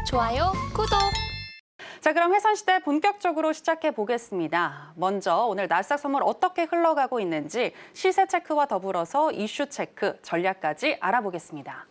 좋아요, 구독. 자, 그럼 회선시대 본격적으로 시작해 보겠습니다. 먼저 오늘 나스닥 선물 어떻게 흘러가고 있는지 시세 체크와 더불어서 이슈 체크, 전략까지 알아보겠습니다.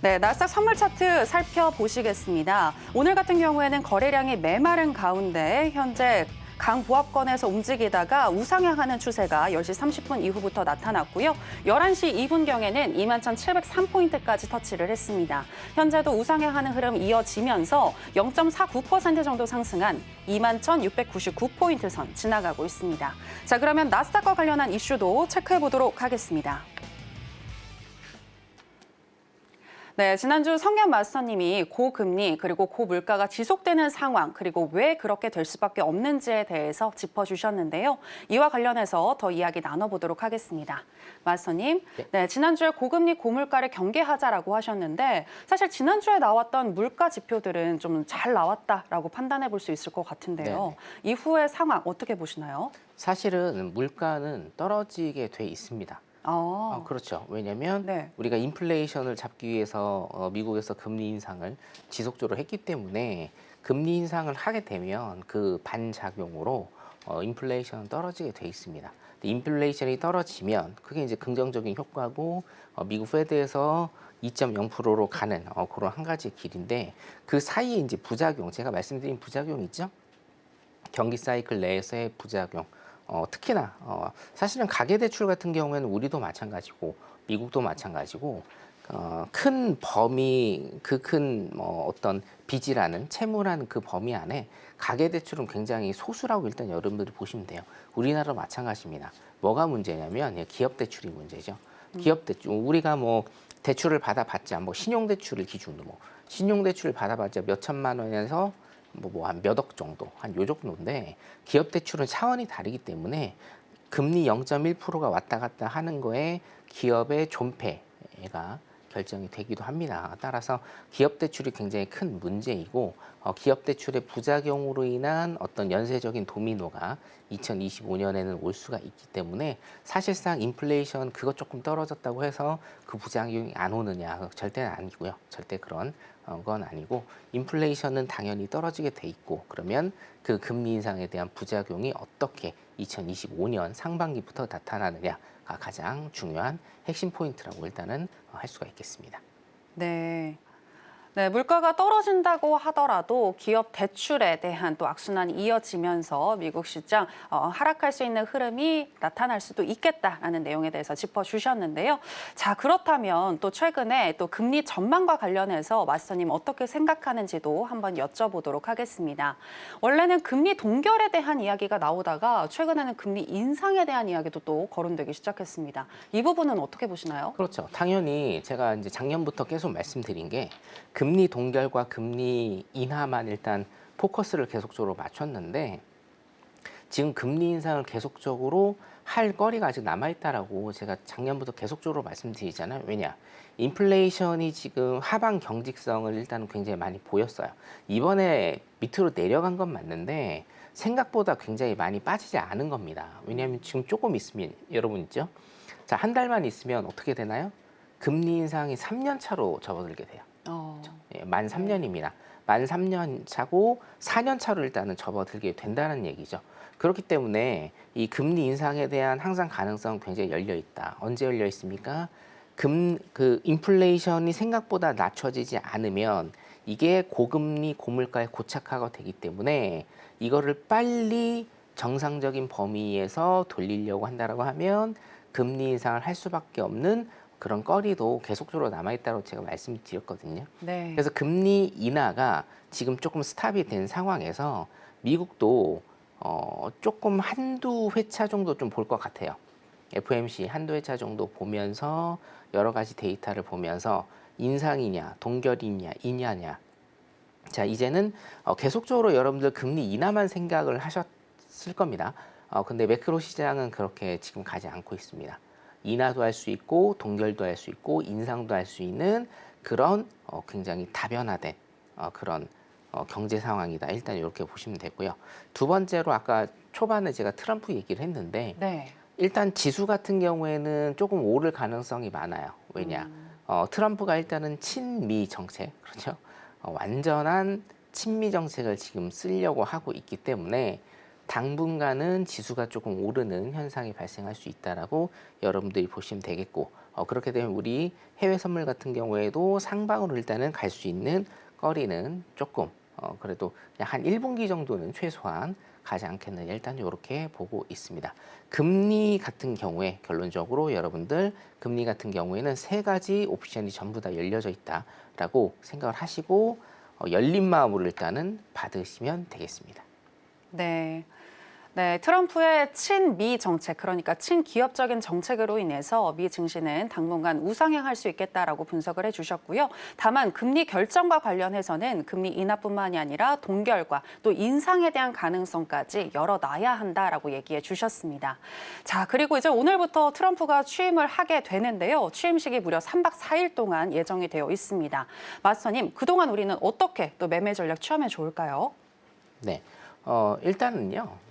네, 나스닥 선물 차트 살펴보시겠습니다. 오늘 같은 경우에는 거래량이 메마른 가운데 현재 강보합권에서 움직이다가 우상향하는 추세가 10시 30분 이후부터 나타났고요. 11시 2분경에는 21,703포인트까지 터치를 했습니다. 현재도 우상향하는 흐름 이어지면서 0.49% 정도 상승한 21,699포인트 선 지나가고 있습니다. 자, 그러면 나스닥과 관련한 이슈도 체크해 보도록 하겠습니다. 네, 지난주 성현 마스터님이 고금리 그리고 고물가가 지속되는 상황 그리고 왜 그렇게 될 수밖에 없는지에 대해서 짚어주셨는데요. 이와 관련해서 더 이야기 나눠보도록 하겠습니다. 마스터님, 네, 지난주에 고금리 고물가를 경계하자라고 하셨는데 사실 지난주에 나왔던 물가 지표들은 좀 잘 나왔다라고 판단해 볼 수 있을 것 같은데요. 네네. 이후의 상황 어떻게 보시나요? 사실은 물가는 떨어지게 돼 있습니다. 그렇죠. 왜냐하면 우리가 인플레이션을 잡기 위해서 미국에서 금리 인상을 지속적으로 했기 때문에 금리 인상을 하게 되면 그 반작용으로 인플레이션은 떨어지게 돼 있습니다. 인플레이션이 떨어지면 그게 이제 긍정적인 효과고 미국 페드에서 2.0%로 가는 그런 한 가지 길인데 그 사이에 이제 부작용, 제가 말씀드린 부작용 있죠? 경기 사이클 내에서의 부작용. 특히나 사실은 가계대출 같은 경우에는 우리도 마찬가지고 미국도 마찬가지고 큰 범위, 그 큰 어떤 빚이라는 채무라는 그 범위 안에 가계대출은 굉장히 소수라고 일단 여러분들이 보시면 돼요. 우리나라도 마찬가지입니다. 뭐가 문제냐면 기업대출이 문제죠. 기업대출, 우리가 뭐 대출을 받아봤자 신용대출을 기준으로 신용대출을 받아봤자 몇 천만 원에서 한 몇 억 정도, 한 요 정도인데 기업 대출은 차원이 다르기 때문에 금리 0.1%가 왔다 갔다 하는 거에 기업의 존폐가 결정이 되기도 합니다. 따라서 기업 대출이 굉장히 큰 문제이고 기업 대출의 부작용으로 인한 어떤 연쇄적인 도미노가 2025년에는 올 수가 있기 때문에 사실상 인플레이션 그것 조금 떨어졌다고 해서 그 부작용이 안 오느냐 절대는 아니고요. 절대 그런 건 아니고 인플레이션은 당연히 떨어지게 돼 있고 그러면 그 금리 인상에 대한 부작용이 어떻게 2025년 상반기부터 나타나느냐가 가장 중요한 핵심 포인트라고 일단은 할 수가 있겠습니다. 네. 네, 물가가 떨어진다고 하더라도 기업 대출에 대한 또 악순환이 이어지면서 미국 시장 하락할 수 있는 흐름이 나타날 수도 있겠다라는 내용에 대해서 짚어주셨는데요. 자, 그렇다면 또 최근에 또 금리 전망과 관련해서 마스터님 어떻게 생각하는지도 한번 여쭤보도록 하겠습니다. 원래는 금리 동결에 대한 이야기가 나오다가 최근에는 금리 인상에 대한 이야기도 또 거론되기 시작했습니다. 이 부분은 어떻게 보시나요? 그렇죠. 당연히 제가 이제 작년부터 계속 말씀드린 게 금리 동결과 금리 인하만 일단 포커스를 계속적으로 맞췄는데 지금 금리 인상을 계속적으로 할 거리가 아직 남아있다라고 제가 작년부터 계속적으로 말씀드리잖아요. 왜냐? 인플레이션이 지금 하방 경직성을 일단 굉장히 많이 보였어요. 이번에 밑으로 내려간 건 맞는데 생각보다 굉장히 많이 빠지지 않은 겁니다. 왜냐하면 지금 조금 있으면 여러분 있죠? 자, 한 달만 있으면 어떻게 되나요? 금리 인상이 3년 차로 접어들게 돼요. 만 3년입니다. 만 3년 차고 4년 차로 일단은 접어들게 된다는 얘기죠. 그렇기 때문에 이 금리 인상에 대한 항상 가능성 굉장히 열려 있다. 언제 열려 있습니까? 그 인플레이션이 생각보다 낮춰지지 않으면 이게 고금리 고물가에 고착화가 되기 때문에 이거를 빨리 정상적인 범위에서 돌리려고 한다라고 하면 금리 인상을 할 수밖에 없는 그런 거리도 계속적으로 남아있다고 제가 말씀드렸거든요. 네. 그래서 금리 인하가 지금 조금 스탑이 된 상황에서 미국도 조금 한두 회차 정도 좀 볼 것 같아요. FOMC 한두 회차 정도 보면서 여러 가지 데이터를 보면서 인상이냐, 동결이냐, 인하냐. 자, 이제는 계속적으로 여러분들 금리 인하만 생각을 하셨을 겁니다. 근데 매크로 시장은 그렇게 지금 가지 않고 있습니다. 인하도 할 수 있고 동결도 할 수 있고 인상도 할 수 있는 그런 굉장히 다변화된 그런 경제 상황이다. 일단 이렇게 보시면 되고요. 두 번째로 아까 초반에 제가 트럼프 얘기를 했는데 일단 지수 같은 경우에는 조금 오를 가능성이 많아요. 왜냐? 트럼프가 일단은 친미 정책, 그렇죠? 완전한 친미 정책을 지금 쓰려고 하고 있기 때문에 당분간은 지수가 조금 오르는 현상이 발생할 수 있다라고 여러분들이 보시면 되겠고, 그렇게 되면 우리 해외 선물 같은 경우에도 상방으로 일단은 갈 수 있는 거리는 조금 그래도 그냥 한 1분기 정도는 최소한 가지 않겠느냐, 일단 이렇게 보고 있습니다. 금리 같은 경우에 결론적으로 여러분들 금리 같은 경우에는 세 가지 옵션이 전부 다 열려져 있다라고 생각을 하시고 열린 마음으로 일단은 받으시면 되겠습니다. 네. 네, 트럼프의 친미 정책, 그러니까 친기업적인 정책으로 인해서 미 증시는 당분간 우상향할 수 있겠다라고 분석을 해주셨고요. 다만 금리 결정과 관련해서는 금리 인하뿐만이 아니라 동결과 또 인상에 대한 가능성까지 열어놔야 한다라고 얘기해 주셨습니다. 자, 그리고 이제 오늘부터 트럼프가 취임을 하게 되는데요. 취임식이 무려 3박 4일 동안 예정이 되어 있습니다. 마스터님, 그동안 우리는 어떻게 또 매매 전략 취하면 좋을까요? 네, 일단은요.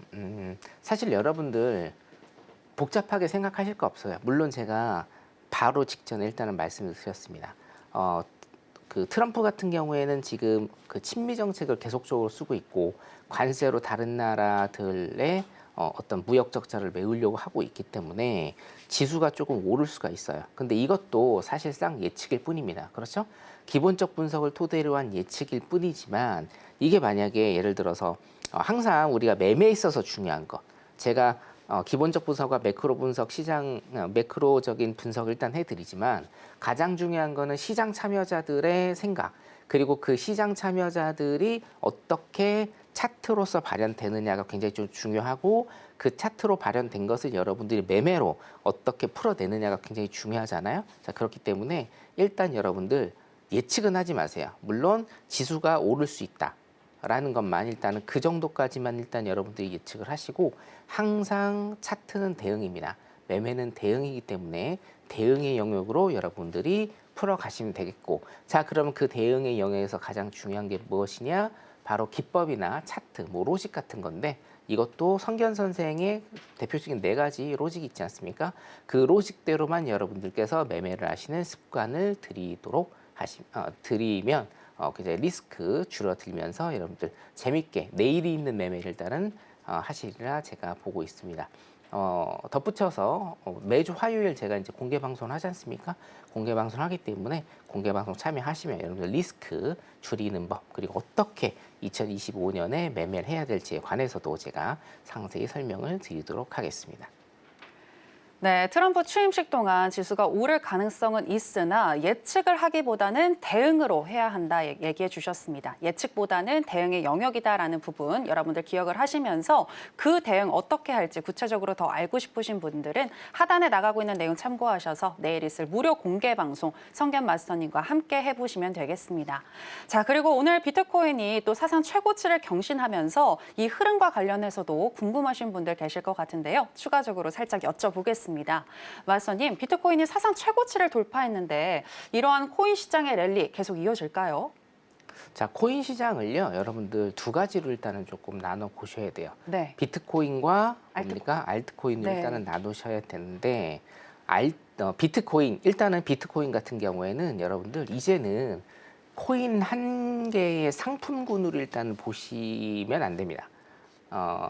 사실 여러분들 복잡하게 생각하실 거 없어요. 물론 제가 바로 직전에 일단은 말씀을 드렸습니다. 그 트럼프 같은 경우에는 지금 그 친미 정책을 계속적으로 쓰고 있고 관세로 다른 나라들의 어떤 무역 적자를 메우려고 하고 있기 때문에 지수가 조금 오를 수가 있어요. 근데 이것도 사실상 예측일 뿐입니다. 그렇죠? 기본적 분석을 토대로 한 예측일 뿐이지만 이게 만약에 예를 들어서 항상 우리가 매매에 있어서 중요한 거, 제가 기본적 분석과 매크로 분석, 시장 매크로적인 분석을 일단 해드리지만 가장 중요한 거는 시장 참여자들의 생각, 그리고 그 시장 참여자들이 어떻게 차트로서 발현되느냐가 굉장히 좀 중요하고, 그 차트로 발현된 것을 여러분들이 매매로 어떻게 풀어내느냐가 굉장히 중요하잖아요. 자, 그렇기 때문에 일단 여러분들 예측은 하지 마세요. 물론 지수가 오를 수 있다 라는 것만 일단은 그 정도까지만 일단 여러분들이 예측을 하시고, 항상 차트는 대응입니다. 매매는 대응이기 때문에 대응의 영역으로 여러분들이 풀어가시면 되겠고, 자, 그러면 그 대응의 영역에서 가장 중요한 게 무엇이냐? 바로 기법이나 차트, 뭐 로직 같은 건데, 이것도 성견 선생의 대표적인 4가지 로직이 있지 않습니까? 그 로직대로만 여러분들께서 매매를 하시는 습관을 들이면 이제 리스크 줄어들면서 여러분들 재밌게 내일이 있는 매매를 일단은 하시리라 제가 보고 있습니다. 덧붙여서 매주 화요일 제가 이제 공개 방송을 하지 않습니까? 공개 방송을 하기 때문에 공개 방송 참여하시면 여러분들 리스크 줄이는 법, 그리고 어떻게 2025년에 매매를 해야 될지에 관해서도 제가 상세히 설명을 드리도록 하겠습니다. 네, 트럼프 취임식 동안 지수가 오를 가능성은 있으나 예측을 하기보다는 대응으로 해야 한다 얘기해 주셨습니다. 예측보다는 대응의 영역이다라는 부분 여러분들 기억을 하시면서 그 대응 어떻게 할지 구체적으로 더 알고 싶으신 분들은 하단에 나가고 있는 내용 참고하셔서 내일 있을 무료 공개 방송 성견 마스터님과 함께 해보시면 되겠습니다. 자, 그리고 오늘 비트코인이 또 사상 최고치를 경신하면서 이 흐름과 관련해서도 궁금하신 분들 계실 것 같은데요. 추가적으로 살짝 여쭤보겠습니다. 마스터님, 비트코인이 사상 최고치를 돌파했는데 이러한 코인 시장의 랠리 계속 이어질까요? 자, 코인 시장을요, 여러분들 2가지로 일단은 조금 나눠 보셔야 돼요. 네. 비트코인과 뭡니까? 알트코인을 네. 일단은 나누셔야 되는데, 비트코인, 일단은 비트코인 같은 경우에는 여러분들 이제는 코인 한 개의 상품군으로 일단 보시면 안 됩니다.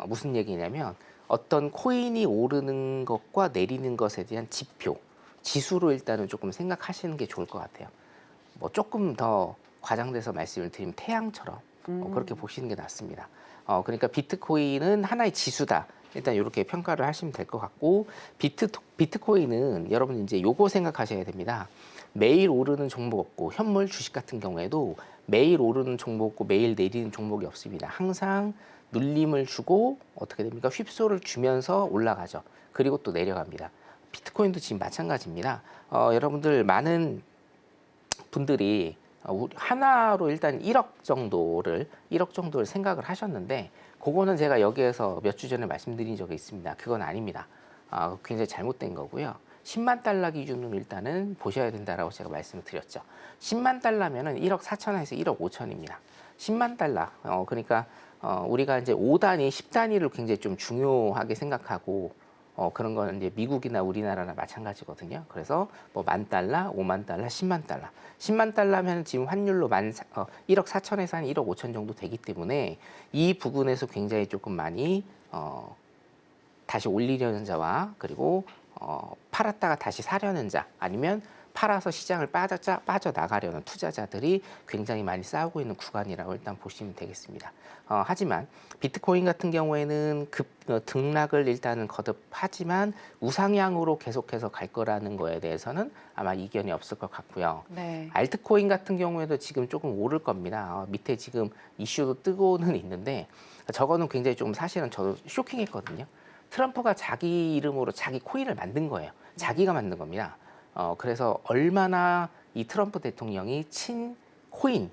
무슨 얘기냐면 어떤 코인이 오르는 것과 내리는 것에 대한 지표, 지수로 일단은 조금 생각하시는 게 좋을 것 같아요. 뭐 조금 더 과장돼서 말씀을 드리면 태양처럼 그렇게 보시는 게 낫습니다. 그러니까 비트코인은 하나의 지수다. 일단 이렇게 평가를 하시면 될 것 같고, 비트코인은 여러분 이제 요거 생각하셔야 됩니다. 매일 오르는 종목 없고, 현물 주식 같은 경우에도 매일 오르는 종목 없고 매일 내리는 종목이 없습니다. 항상 눌림을 주고 어떻게 됩니까? 휩소를 주면서 올라가죠. 그리고 또 내려갑니다. 비트코인도 지금 마찬가지입니다. 여러분들 많은 분들이 하나로 일단 1억 정도를 생각을 하셨는데, 그거는 제가 여기에서 몇 주 전에 말씀드린 적이 있습니다. 그건 아닙니다. 굉장히 잘못된 거고요. 10만 달러 기준으로 일단은 보셔야 된다라고 제가 말씀을 드렸죠. 10만 달러면은 1억 4천에서 1억 5천입니다. 10만 달러. 그러니까 우리가 이제 5단위, 10단위를 굉장히 좀 중요하게 생각하고 그런 거는 이제 미국이나 우리나라나 마찬가지거든요. 그래서 뭐 $10,000, $50,000, $100,000. 10만 달러면 지금 환율로 1억 4천에서 한 1억 5천 정도 되기 때문에 이 부분에서 굉장히 조금 많이 다시 올리려는 자와 그리고 팔았다가 다시 사려는 자 아니면 팔아서 시장을 빠져나가려는 투자자들이 굉장히 많이 싸우고 있는 구간이라고 일단 보시면 되겠습니다. 하지만 비트코인 같은 경우에는 등락을 일단은 거듭하지만 우상향으로 계속해서 갈 거라는 거에 대해서는 아마 이견이 없을 것 같고요. 네. 알트코인 같은 경우에도 지금 조금 오를 겁니다. 밑에 지금 이슈도 뜨고는 있는데 저거는 굉장히 좀 사실은 저도 쇼킹했거든요. 트럼프가 자기 이름으로 자기 코인을 만든 거예요. 자기가 만든 겁니다. 그래서 얼마나 이 트럼프 대통령이 친코인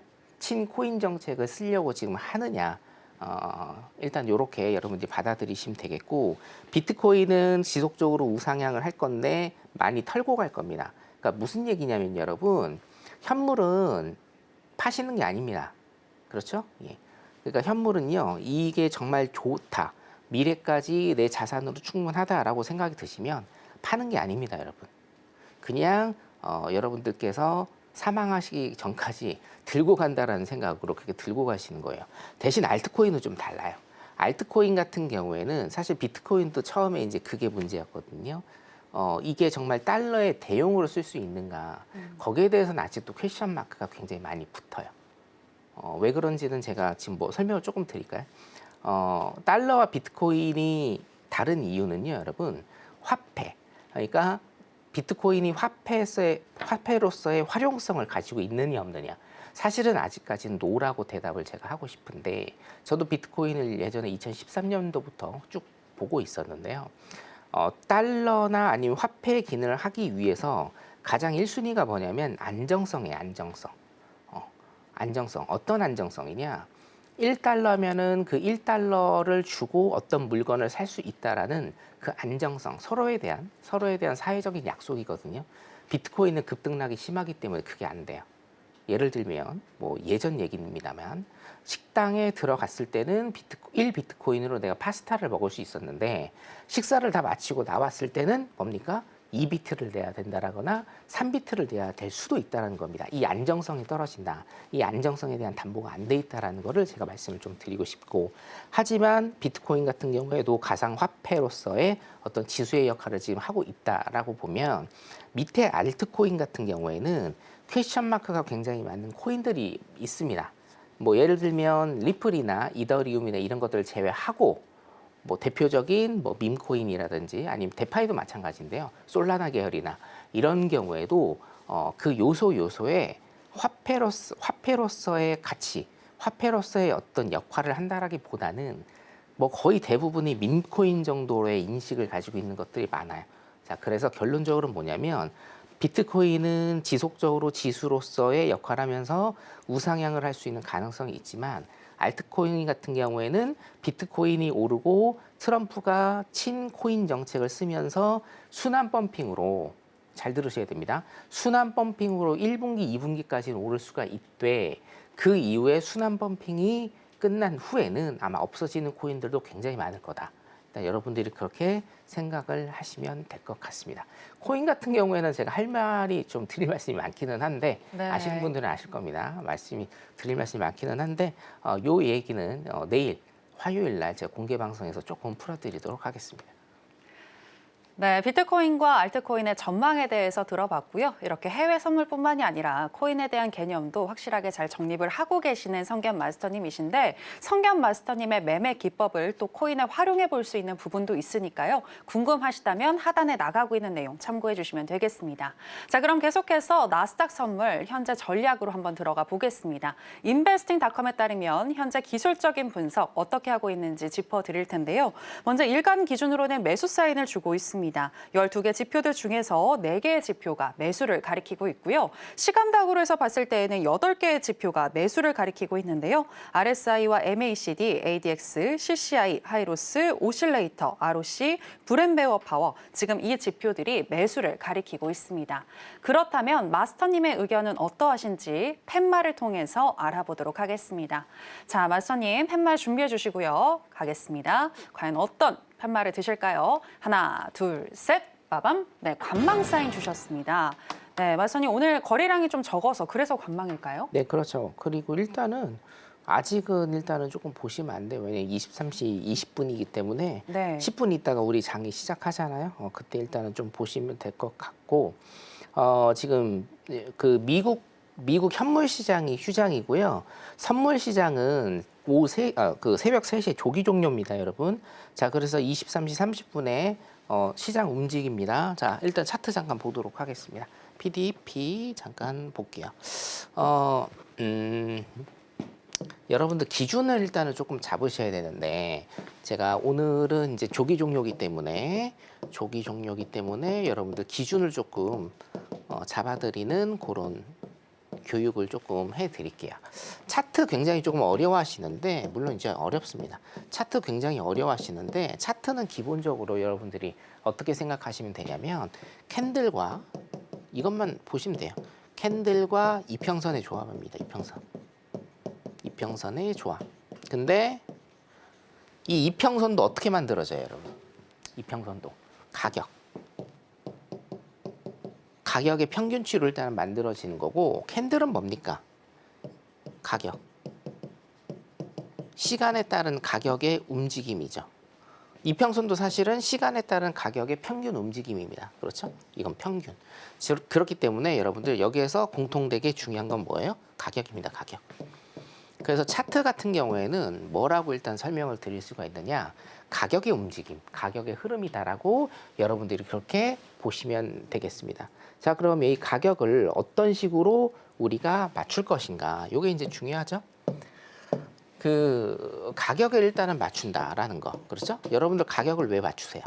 정책을 쓰려고 지금 하느냐. 일단 이렇게 여러분들이 받아들이시면 되겠고 비트코인은 지속적으로 우상향을 할 건데 많이 털고 갈 겁니다. 그러니까 무슨 얘기냐면 여러분 현물은 파시는 게 아닙니다. 그렇죠? 예. 그러니까 현물은요. 이게 정말 좋다. 미래까지 내 자산으로 충분하다라고 생각이 드시면 파는 게 아닙니다, 여러분. 그냥 여러분들께서 사망하시기 전까지 들고 간다라는 생각으로 그렇게 들고 가시는 거예요. 대신 알트코인은 좀 달라요. 알트코인 같은 경우에는 사실 비트코인도 처음에 이제 그게 문제였거든요. 이게 정말 달러의 대용으로 쓸 수 있는가? 거기에 대해서는 아직도 퀘스천 마크가 굉장히 많이 붙어요. 왜 그런지는 제가 지금 뭐 설명을 조금 드릴까요? 달러와 비트코인이 다른 이유는요, 여러분. 화폐. 그러니까 비트코인이 화폐로서의 활용성을 가지고 있느냐 없느냐. 사실은 아직까지는 노라고 대답을 제가 하고 싶은데 저도 비트코인을 예전에 2013년도부터 쭉 보고 있었는데요. 달러나 아니면 화폐의 기능을 하기 위해서 가장 1순위가 뭐냐면 안정성이에요. 안정성. 안정성. 어떤 안정성이냐. 1달러면은 그 1달러를 주고 어떤 물건을 살 수 있다라는 그 안정성, 서로에 대한 사회적인 약속이거든요. 비트코인은 급등락이 심하기 때문에 그게 안 돼요. 예를 들면 뭐 예전 얘기입니다만 식당에 들어갔을 때는 1비트코인으로 내가 파스타를 먹을 수 있었는데 식사를 다 마치고 나왔을 때는 뭡니까? 2비트를 내야 된다라거나 3비트를 내야 될 수도 있다는 겁니다. 이 안정성이 떨어진다. 이 안정성에 대한 담보가 안 돼 있다라는 거를 제가 말씀을 좀 드리고 싶고 하지만 비트코인 같은 경우에도 가상화폐로서의 어떤 지수의 역할을 지금 하고 있다라고 보면 밑에 알트코인 같은 경우에는 퀘스천 마크가 굉장히 많은 코인들이 있습니다. 뭐 예를 들면 리플이나 이더리움이나 이런 것들을 제외하고 뭐 대표적인 뭐 밈코인이라든지 아니면 데파이도 마찬가지인데요. 솔라나 계열이나 이런 경우에도 그 요소에 화폐로서의 가치, 화폐로서의 어떤 역할을 한다라기보다는 뭐 거의 대부분이 밈코인 정도의 인식을 가지고 있는 것들이 많아요. 자, 그래서 결론적으로 뭐냐면 비트코인은 지속적으로 지수로서의 역할을 하면서 우상향을 할 수 있는 가능성이 있지만 알트코인 같은 경우에는 비트코인이 오르고 트럼프가 친코인 정책을 쓰면서 순환 펌핑으로 잘 들으셔야 됩니다. 순환 펌핑으로 1분기, 2분기까지는 오를 수가 있되 그 이후에 순환 펌핑이 끝난 후에는 아마 없어지는 코인들도 굉장히 많을 거다. 일단 여러분들이 그렇게 생각을 하시면 될 것 같습니다. 코인 같은 경우에는 제가 할 말이 좀 드릴 말씀이 많기는 한데 네. 아시는 분들은 아실 겁니다. 드릴 말씀이 많기는 한데 요 얘기는 내일 화요일 날 제가 공개 방송에서 조금 풀어드리도록 하겠습니다. 네, 비트코인과 알트코인의 전망에 대해서 들어봤고요. 이렇게 해외 선물뿐만이 아니라 코인에 대한 개념도 확실하게 잘 정립을 하고 계시는 성견 마스터님이신데 성견 마스터님의 매매 기법을 또 코인에 활용해 볼 수 있는 부분도 있으니까요. 궁금하시다면 하단에 나가고 있는 내용 참고해 주시면 되겠습니다. 자, 그럼 계속해서 나스닥 선물 현재 전략으로 한번 들어가 보겠습니다. 인베스팅닷컴에 따르면 현재 기술적인 분석 어떻게 하고 있는지 짚어드릴 텐데요. 먼저 일간 기준으로는 매수 사인을 주고 있습니다. 12개 지표들 중에서 4개의 지표가 매수를 가리키고 있고요. 시간당으로 해서 봤을 때에는 8개의 지표가 매수를 가리키고 있는데요. RSI와 MACD, ADX, CCI, 하이로스, 오실레이터, ROC, 브랜베어 파워 지금 이 지표들이 매수를 가리키고 있습니다. 그렇다면 마스터님의 의견은 어떠하신지 팻말을 통해서 알아보도록 하겠습니다. 자, 마스터님 팻말 준비해 주시고요. 가겠습니다. 과연 어떤 편말을 드실까요? 하나, 둘, 셋, 빠밤. 네, 관망 사인 주셨습니다. 네, 마선님 오늘 거래량이 좀 적어서 그래서 관망일까요? 네, 그렇죠. 그리고 일단은 아직은 일단은 조금 보시면 안 돼요. 왜냐면 23시 20분이기 때문에 네. 10분 있다가 우리 장이 시작하잖아요. 그때 일단은 좀 보시면 될 것 같고 지금 그 미국 현물 시장이 휴장이고요. 선물 시장은 그 새벽 3시에 조기 종료입니다, 여러분. 자, 그래서 23시 30분에 시장 움직입니다. 자, 일단 차트 잠깐 보도록 하겠습니다. PDP 잠깐 볼게요. 여러분들 기준을 일단은 조금 잡으셔야 되는데 제가 오늘은 이제 조기 종료기 때문에 여러분들 기준을 조금 잡아드리는 그런 교육을 조금 해드릴게요. 차트 굉장히 조금 어려워하시는데 물론 이제 어렵습니다. 차트 굉장히 어려워하시는데 차트는 기본적으로 여러분들이 어떻게 생각하시면 되냐면 캔들과 이것만 보시면 돼요. 캔들과 이평선의 조합입니다. 이평선의 조합. 근데 이 이평선도 어떻게 만들어져요, 여러분? 이평선도 가격의 평균치로 일단 만들어지는 거고 캔들은 뭡니까? 가격. 시간에 따른 가격의 움직임이죠. 이평선도 사실은 시간에 따른 가격의 평균 움직임입니다. 그렇죠? 이건 평균. 그렇기 때문에 여러분들 여기에서 공통되게 중요한 건 뭐예요? 가격입니다. 가격. 그래서 차트 같은 경우에는 뭐라고 일단 설명을 드릴 수가 있느냐? 가격의 움직임, 가격의 흐름이다라고 여러분들이 그렇게 보시면 되겠습니다. 자, 그럼 이 가격을 어떤 식으로 우리가 맞출 것인가? 이게 이제 중요하죠. 그 가격을 일단은 맞춘다라는 거, 그렇죠? 여러분들 가격을 왜 맞추세요?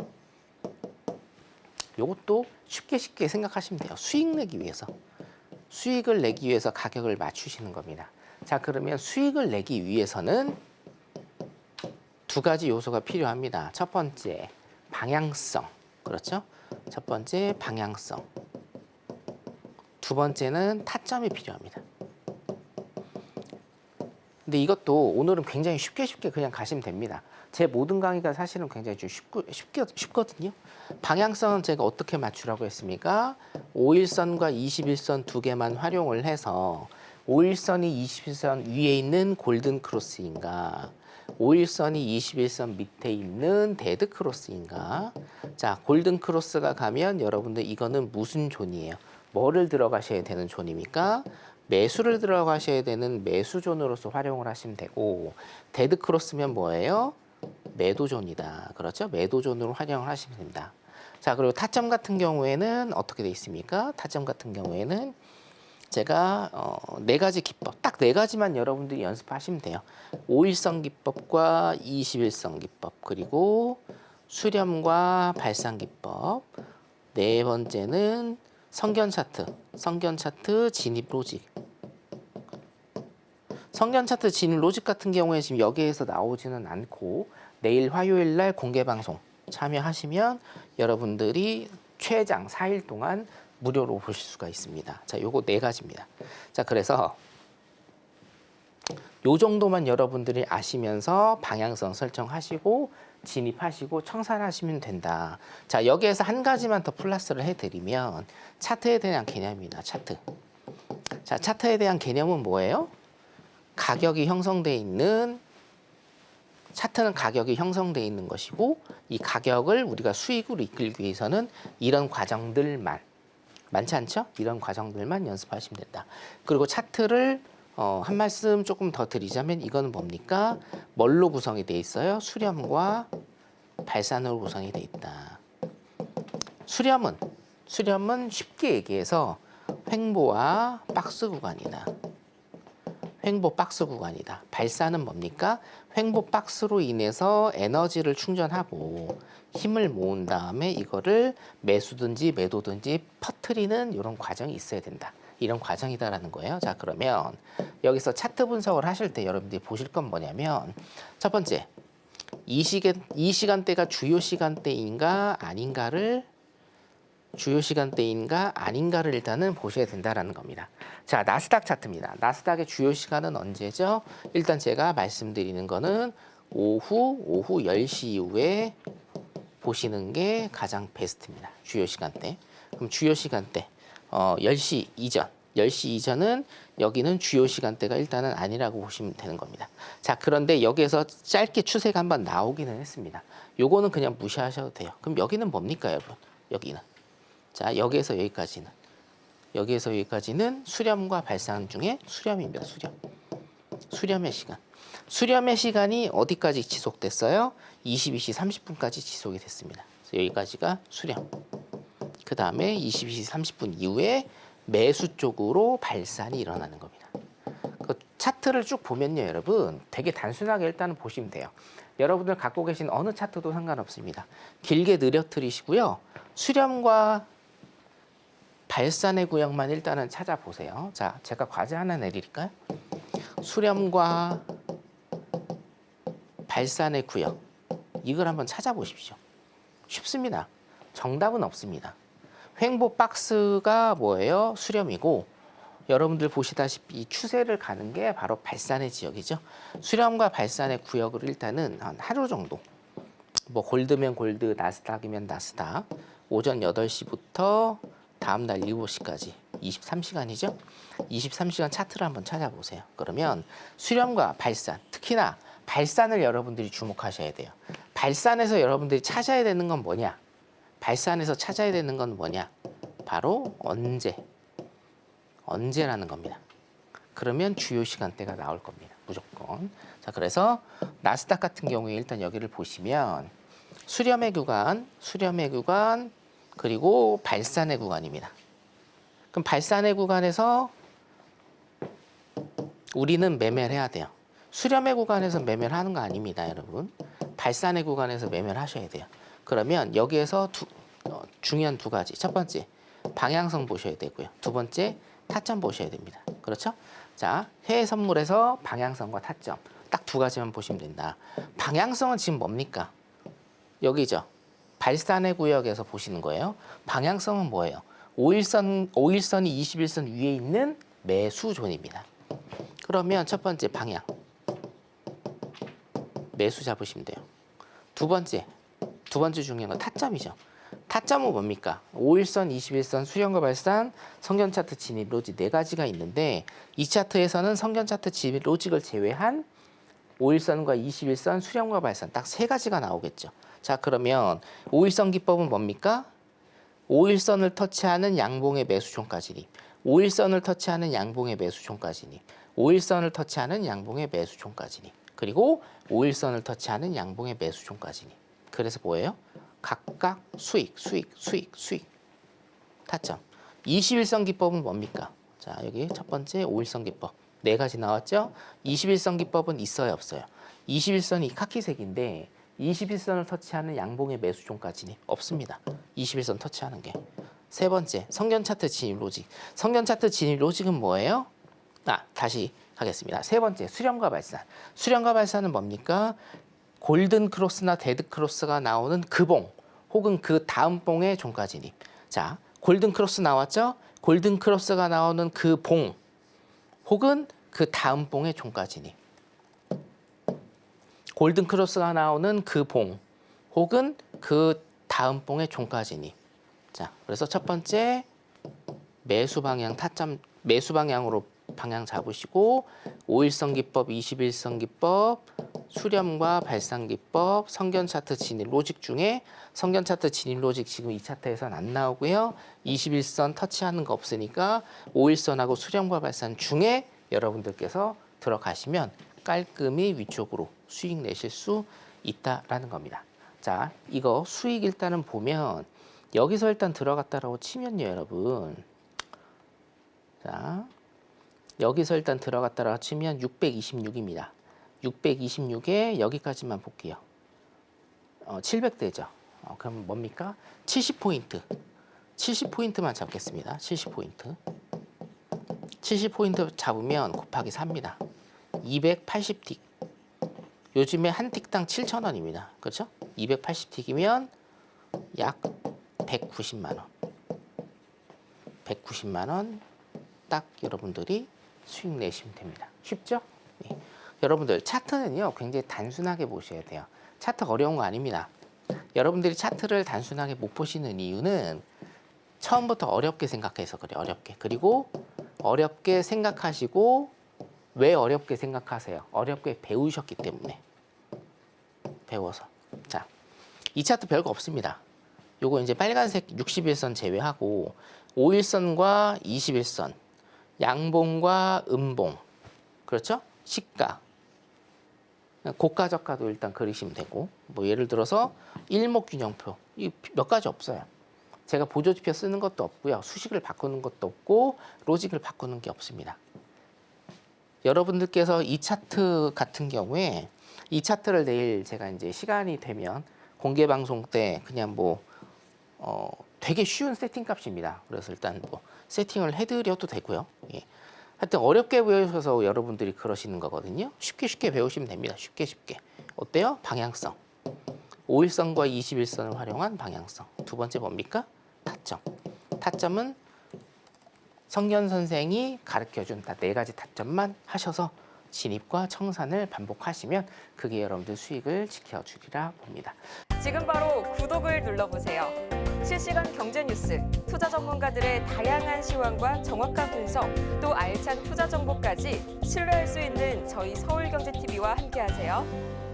이것도 쉽게 생각하시면 돼요. 수익을 내기 위해서 가격을 맞추시는 겁니다. 자, 그러면 수익을 내기 위해서는 두 가지 요소가 필요합니다. 첫 번째, 방향성. 그렇죠? 첫 번째, 방향성. 두 번째는 타점이 필요합니다. 근데 이것도 오늘은 굉장히 쉽게 그냥 가시면 됩니다. 제 모든 강의가 사실은 굉장히 좀 쉽거든요. 방향성은 제가 어떻게 맞추라고 했습니까? 5일선과 21선 두 개만 활용을 해서 5일선이 21선 위에 있는 골든 크로스인가 5일선이 21선 밑에 있는 데드 크로스인가. 자, 골든 크로스가 가면 여러분들 이거는 무슨 존이에요? 뭐를 들어가셔야 되는 존입니까? 매수를 들어가셔야 되는 매수존으로서 활용을 하시면 되고, 데드 크로스면 뭐예요? 매도존이다. 그렇죠? 매도존으로 활용을 하시면 됩니다. 자, 그리고 타점 같은 경우에는 어떻게 돼 있습니까? 타점 같은 경우에는 제가 네 가지 기법, 딱 네 가지만 여러분들이 연습하시면 돼요. 5일선 기법과 21선 기법, 그리고 수렴과 발상 기법. 네 번째는 성견 차트 진입 로직. 성견 차트 진입 로직 같은 경우에 지금 여기에서 나오지는 않고 내일 화요일 날 공개 방송 참여하시면 여러분들이 최장 4일 동안 무료로 보실 수가 있습니다. 자, 요거 네 가지입니다. 자, 그래서 요 정도만 여러분들이 아시면서 방향성 설정하시고 진입하시고 청산하시면 된다. 자, 여기에서 한 가지만 더 플러스를 해드리면 차트에 대한 개념입니다. 차트. 자, 차트에 대한 개념은 뭐예요? 가격이 형성되어 있는 차트는 가격이 형성되어 있는 것이고 이 가격을 우리가 수익으로 이끌기 위해서는 이런 과정들만 많지 않죠? 이런 과정들만 연습하시면 된다. 그리고 차트를 한 말씀 조금 더 드리자면 이거는 뭡니까? 뭘로 구성이 되어 있어요? 수렴과 발산으로 구성이 되어 있다. 수렴은 쉽게 얘기해서 횡보와 박스 구간이다. 횡보 박스 구간이다. 발산은 뭡니까? 횡보 박스로 인해서 에너지를 충전하고 힘을 모은 다음에 이거를 매수든지 매도든지 퍼뜨리는 이런 과정이 있어야 된다. 이런 과정이다라는 거예요. 자, 그러면 여기서 차트 분석을 하실 때 여러분들이 보실 건 뭐냐면 첫 번째, 이 시간대가 주요 시간대인가 아닌가를 일단은 보셔야 된다라는 겁니다. 자, 나스닥 차트입니다. 나스닥의 주요 시간은 언제죠? 일단 제가 말씀드리는 거는 오후 10시 이후에 보시는 게 가장 베스트입니다. 주요 시간대. 그럼 주요 시간대 10시 이전. 10시 이전은 여기는 주요 시간대가 일단은 아니라고 보시면 되는 겁니다. 자, 그런데 여기에서 짧게 추세가 한번 나오기는 했습니다. 요거는 그냥 무시하셔도 돼요. 그럼 여기는 뭡니까, 여러분? 여기는. 자, 여기에서 여기까지는. 여기에서 여기까지는 수렴과 발산 중에 수렴입니다. 수렴. 수렴의 시간. 수렴의 시간이 어디까지 지속됐어요? 22시 30분까지 지속이 됐습니다. 그래서 여기까지가 수렴. 그 다음에 22시 30분 이후에 매수 쪽으로 발산이 일어나는 겁니다. 그 차트를 쭉 보면요, 여러분 되게 단순하게 일단은 보시면 돼요. 여러분들 갖고 계신 어느 차트도 상관없습니다. 길게 느려뜨리시고요. 수렴과 발산의 구역만 일단은 찾아보세요. 자, 제가 과제 하나 내릴까요? 수렴과 발산의 구역, 이걸 한번 찾아보십시오. 쉽습니다. 정답은 없습니다. 횡보 박스가 뭐예요? 수렴이고, 여러분들 보시다시피 추세를 가는 게 바로 발산의 지역이죠. 수렴과 발산의 구역을 일단은 한 하루 정도, 뭐 골드면 골드, 나스닥이면 나스닥, 오전 8시부터 다음날 7시까지 23시간이죠. 23시간 차트를 한번 찾아보세요. 그러면 수렴과 발산, 특히나 발산을 여러분들이 주목하셔야 돼요. 발산에서 여러분들이 찾아야 되는 건 뭐냐? 발산에서 찾아야 되는 건 뭐냐? 바로 언제라는 겁니다. 그러면 주요 시간대가 나올 겁니다. 무조건. 자, 그래서 나스닥 같은 경우에 일단 여기를 보시면 수렴의 구간, 그리고 발산의 구간입니다. 그럼 발산의 구간에서 우리는 매매를 해야 돼요. 수렴의 구간에서 매매를 하는 거 아닙니다, 여러분. 발산의 구간에서 매매를 하셔야 돼요. 그러면 여기에서 중요한 두 가지. 첫 번째, 방향성 보셔야 되고요. 두 번째, 타점 보셔야 됩니다. 그렇죠? 자, 해외 선물에서 방향성과 타점. 딱 두 가지만 보시면 된다. 방향성은 지금 뭡니까? 여기죠. 발산의 구역에서 보시는 거예요. 방향성은 뭐예요? 5일선이 21선 위에 있는 매수존입니다. 그러면 첫 번째 방향. 매수 잡으시면 돼요. 두 번째 중요한 건 타점이죠. 타점은 뭡니까? 5일선, 21선, 수렴과 발산, 성견 차트 진입 로직 네 가지가 있는데 이 차트에서는 성견 차트 진입 로직을 제외한 5일선과 21선, 수렴과 발산 딱 세 가지가 나오겠죠. 자, 그러면 5일선 기법은 뭡니까? 5일선을 터치하는 양봉의 매수종가 진입, 5일선을 터치하는 양봉의 매수종가 진입, 5일선을 터치하는 양봉의 매수종가 진입, 그리고 5일선을 터치하는 양봉의 매수종가 진입. 그래서 뭐예요? 각각 수익. 타점. 21선 기법은 뭡니까? 자, 여기 첫 번째 5일선 기법. 네 가지 나왔죠? 21선 기법은 있어요, 없어요? 21선이 카키색인데 21선을 터치하는 양봉의 매수종가 진입 없습니다. 21선 터치하는 게. 세 번째, 성견 차트 진입 로직. 성견 차트 진입 로직은 뭐예요? 다시 하겠습니다. 세 번째, 수렴과 발산. 수렴과 발산은 뭡니까? 골든 크로스나 데드 크로스가 나오는 그 봉 혹은 그 다음 봉의 종가 진입. 자, 골든 크로스 나왔죠? 골든 크로스가 나오는 그 봉 혹은 그 다음 봉의 종가 진입. 골든 크로스가 나오는 그 봉 혹은 그 다음 봉의 종가 진입. 자, 그래서 첫 번째 매수 방향 타점, 매수 방향으로 방향 잡으시고 5일선 기법, 21선 기법, 수렴과 발산 기법, 성견 차트 진입 로직 중에 성견 차트 진입 로직 지금 이 차트에서는 안 나오고요. 21선 터치하는 거 없으니까 5일선하고 수렴과 발산 중에 여러분들께서 들어가시면 깔끔히 위쪽으로 수익 내실 수 있다라는 겁니다. 자, 이거 수익 일단은 보면 여기서 일단 들어갔다라고 치면요, 여러분. 자, 여기서 일단 들어갔다라고 치면 626입니다. 626에 여기까지만 볼게요. 700대죠. 그럼 뭡니까? 70포인트. 70포인트만 잡겠습니다. 70포인트. 70포인트 잡으면 곱하기 4입니다. 280틱. 요즘에 한 틱당 7,000원입니다. 그렇죠? 280틱이면 약 190만 원. 190만 원 딱 여러분들이 수익 내시면 됩니다. 쉽죠? 네. 여러분들 차트는요 굉장히 단순하게 보셔야 돼요. 차트 어려운 거 아닙니다. 여러분들이 차트를 단순하게 못 보시는 이유는 처음부터 어렵게 생각해서 그래요. 어렵게. 그리고 어렵게 생각하시고 왜 어렵게 생각하세요? 어렵게 배우셨기 때문에. 배워서. 자, 이 차트 별거 없습니다. 요거 이제 빨간색 60일선 제외하고 5일선과 21선, 양봉과 음봉, 그렇죠? 시가, 고가 저가도 일단 그리시면 되고, 뭐 예를 들어서 일목균형표, 이 몇 가지 없어요. 제가 보조지표 쓰는 것도 없고요, 수식을 바꾸는 것도 없고, 로직을 바꾸는 게 없습니다. 여러분들께서 이 차트 같은 경우에 이 차트를 내일 제가 이제 시간이 되면 공개 방송 때 그냥 뭐 되게 쉬운 세팅 값입니다. 그래서 일단 뭐 세팅을 해드려도 되고요. 예. 하여튼 어렵게 배우셔서 여러분들이 그러시는 거거든요. 쉽게 배우시면 됩니다. 쉽게. 어때요? 방향성. 5일선과 21선을 활용한 방향성. 두 번째 뭡니까? 타점. 타점은 성견 선생이 가르쳐준 딱 4가지 타점만 하셔서 진입과 청산을 반복하시면 그게 여러분들 수익을 지켜주리라 봅니다. 지금 바로 구독을 눌러보세요. 실시간 경제 뉴스, 투자 전문가들의 다양한 시황과 정확한 분석, 또 알찬 투자 정보까지 신뢰할 수 있는 저희 서울경제TV와 함께하세요.